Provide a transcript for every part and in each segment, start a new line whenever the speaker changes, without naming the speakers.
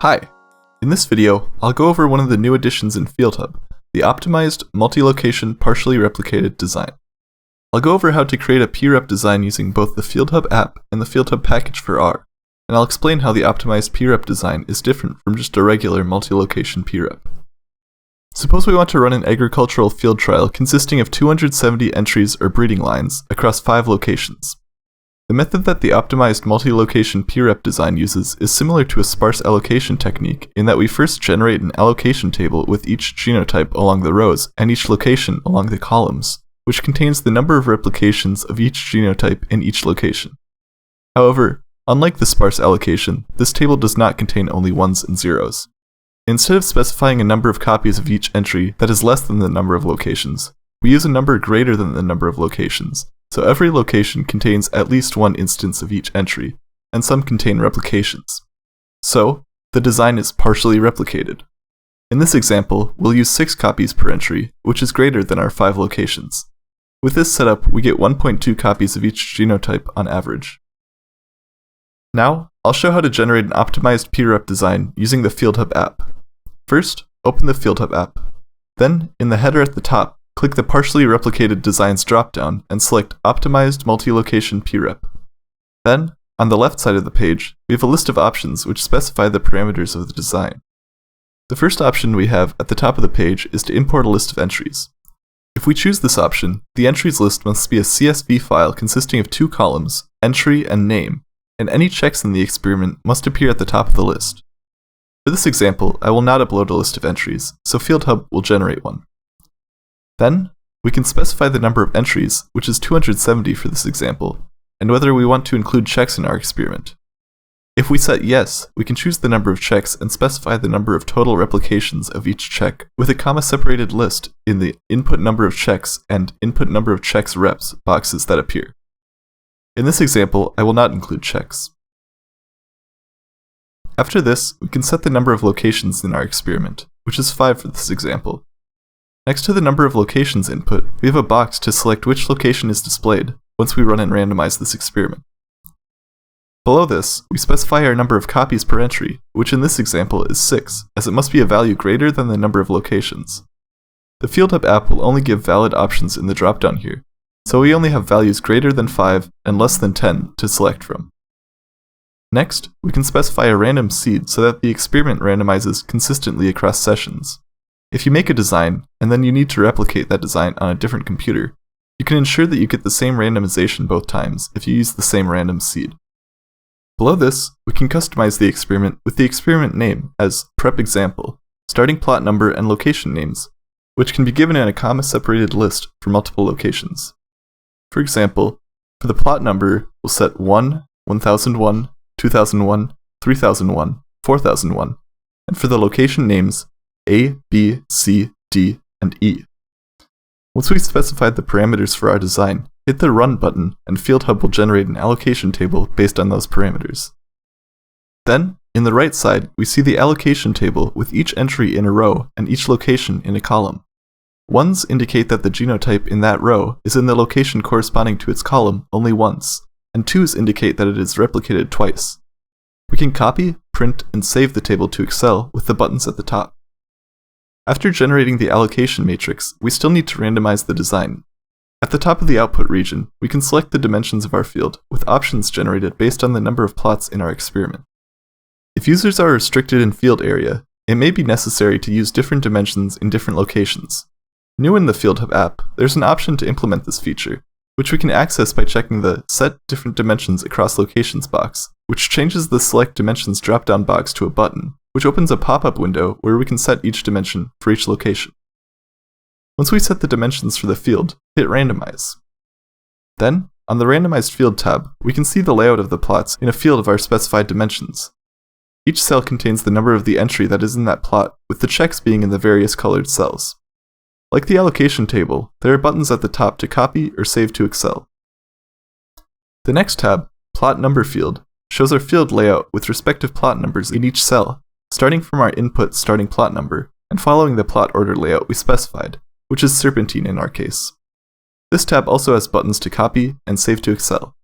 Hi! In this video, I'll go over one of the new additions in FielDHub, the optimized multi-location partially replicated design. I'll go over how to create a prep design using both the FielDHub app and the FielDHub package for R, and I'll explain how the optimized prep design is different from just a regular multi-location prep. Suppose we want to run an agricultural field trial consisting of 270 entries or breeding lines across 5 locations. The method that the optimized multi-location prep design uses is similar to a sparse allocation technique in that we first generate an allocation table with each genotype along the rows and each location along the columns, which contains the number of replications of each genotype in each location. However, unlike the sparse allocation, this table does not contain only ones and zeros. Instead of specifying a number of copies of each entry that is less than the number of locations, we use a number greater than the number of locations, so every location contains at least one instance of each entry, and some contain replications. So, the design is partially replicated. In this example, we'll use 6 copies per entry, which is greater than our 5 locations. With this setup, we get 1.2 copies of each genotype on average. Now, I'll show how to generate an optimized prep design using the FielDHub app. First, open the FielDHub app. Then, in the header at the top, click the Partially Replicated Designs dropdown and select Optimized Multi-Location prep. Then, on the left side of the page, we have a list of options which specify the parameters of the design. The first option we have at the top of the page is to import a list of entries. If we choose this option, the entries list must be a CSV file consisting of 2 columns, entry and name, and any checks in the experiment must appear at the top of the list. For this example, I will not upload a list of entries, so FielDHub will generate one. Then, we can specify the number of entries, which is 270 for this example, and whether we want to include checks in our experiment. If we set yes, we can choose the number of checks and specify the number of total replications of each check with a comma-separated list in the input number of checks and input number of checks reps boxes that appear. In this example, I will not include checks. After this, we can set the number of locations in our experiment, which is 5 for this example. Next to the number of locations input, we have a box to select which location is displayed once we run and randomize this experiment. Below this, we specify our number of copies per entry, which in this example is 6, as it must be a value greater than the number of locations. The FielDHub app will only give valid options in the dropdown here, so we only have values greater than 5 and less than 10 to select from. Next, we can specify a random seed so that the experiment randomizes consistently across sessions. If you make a design, and then you need to replicate that design on a different computer, you can ensure that you get the same randomization both times if you use the same random seed. Below this, we can customize the experiment with the experiment name as prep example, starting plot number and location names, which can be given in a comma-separated list for multiple locations. For example, for the plot number, we'll set 1, 1001, 2001, 3001, 4001, and for the location names, A, B, C, D, and E. Once we've specified the parameters for our design, hit the Run button and FielDHub will generate an allocation table based on those parameters. Then, in the right side, we see the allocation table with each entry in a row and each location in a column. Ones indicate that the genotype in that row is in the location corresponding to its column only once, and 2s indicate that it is replicated twice. We can copy, print, and save the table to Excel with the buttons at the top. After generating the allocation matrix, we still need to randomize the design. At the top of the output region, we can select the dimensions of our field, with options generated based on the number of plots in our experiment. If users are restricted in field area, it may be necessary to use different dimensions in different locations. New in the FielDHub app, there's an option to implement this feature, which we can access by checking the Set Different Dimensions Across Locations box, which changes the Select Dimensions drop-down box to a button, which opens a pop-up window where we can set each dimension for each location. Once we set the dimensions for the field, hit Randomize. Then, on the Randomized Field tab, we can see the layout of the plots in a field of our specified dimensions. Each cell contains the number of the entry that is in that plot, with the checks being in the various colored cells. Like the allocation table, there are buttons at the top to copy or save to Excel. The next tab, Plot Number field, shows our field layout with respective plot numbers in each cell, starting from our input starting plot number, and following the plot order layout we specified, which is serpentine in our case. This tab also has buttons to copy and save to Excel.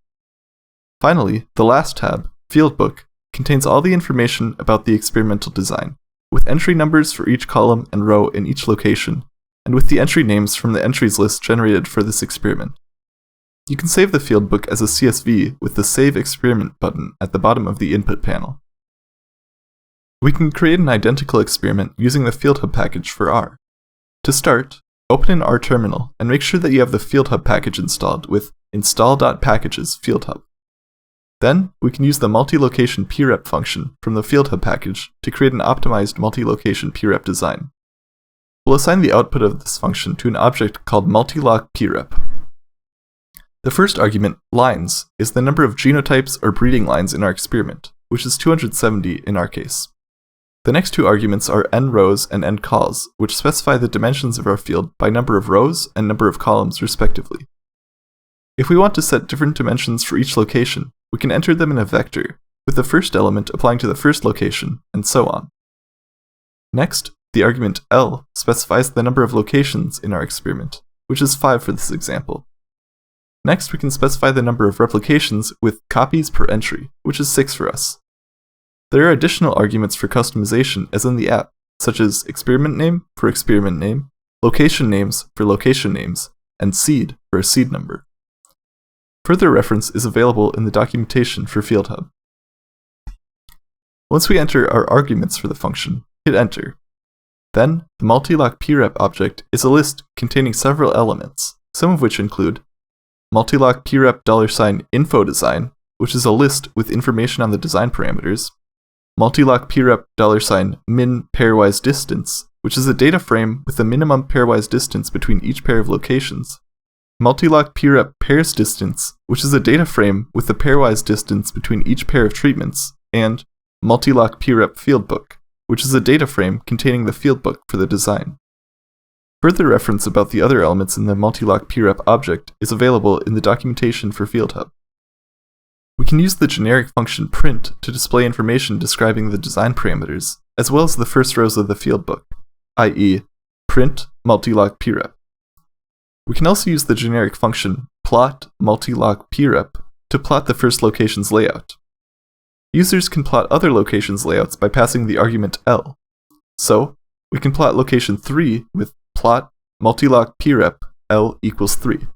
Finally, the last tab, Field Book, contains all the information about the experimental design, with entry numbers for each column and row in each location, and with the entry names from the entries list generated for this experiment. You can save the field book as a CSV with the Save Experiment button at the bottom of the input panel. We can create an identical experiment using the FielDHub package for R. To start, open an R terminal and make sure that you have the FielDHub package installed with install.packages FielDHub. Then, we can use the multi-location prep function from the FielDHub package to create an optimized multi-location prep design. We'll assign the output of this function to an object called multiloc prep. The first argument, lines, is the number of genotypes or breeding lines in our experiment, which is 270 in our case. The next two arguments are n rows and n cols, which specify the dimensions of our field by number of rows and number of columns respectively. If we want to set different dimensions for each location, we can enter them in a vector, with the first element applying to the first location, and so on. Next, the argument L specifies the number of locations in our experiment, which is 5 for this example. Next, we can specify the number of replications with copies per entry, which is 6 for us. There are additional arguments for customization as in the app, such as experiment name for experiment name, location names for location names, and seed for a seed number. Further reference is available in the documentation for FielDHub. Once we enter our arguments for the function, hit enter. Then, the multiloc prep object is a list containing several elements, some of which include multiloc prep $info design, which is a list with information on the design parameters, multiloc prep $min pairwise distance, which is a data frame with a minimum pairwise distance between each pair of locations, multiloc prep pairs distance, which is a data frame with a pairwise distance between each pair of treatments, and multiloc prep fieldbook, which is a data frame containing the fieldbook for the design. Further reference about the other elements in the multiloc prep object is available in the documentation for FielDHub. We can use the generic function print to display information describing the design parameters, as well as the first rows of the fieldbook, i.e., print multiloc prep. We can also use the generic function plot multiloc prep to plot the first location's layout. Users can plot other locations' layouts by passing the argument L. So, we can plot location 3 with plot multiloc prep L equals 3.